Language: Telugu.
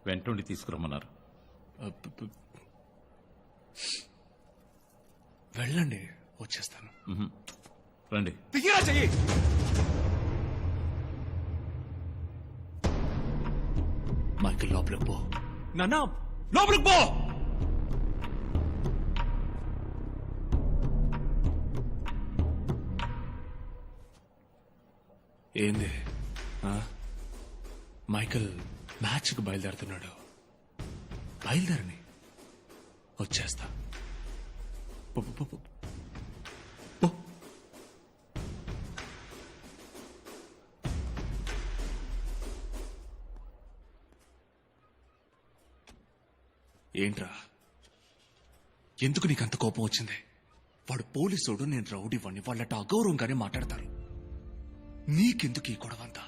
వెంటుండి తీసుకురమ్మన్నారు. వెళ్ళండి, వచ్చేస్తాను. రండి. దిగిరా చెయ్యి. మైకిల్ లోపలికి పో. నాన్న లోపలికి పో. ఏంది మైకిల్ మ్యాచ్కి బయలుదేరుతున్నాడు. బయలుదేరని, వచ్చేస్తా. పో, పో, పో, పో. ఏంట్రా, ఎందుకు నీకంత కోపం వచ్చింది? వాడు పోలీసుడు, నేను రౌడీ వాడిని, వాళ్ళట అగౌరవంగానే మాట్లాడతారు. నీకెందుకు ఈ గొడవంతా?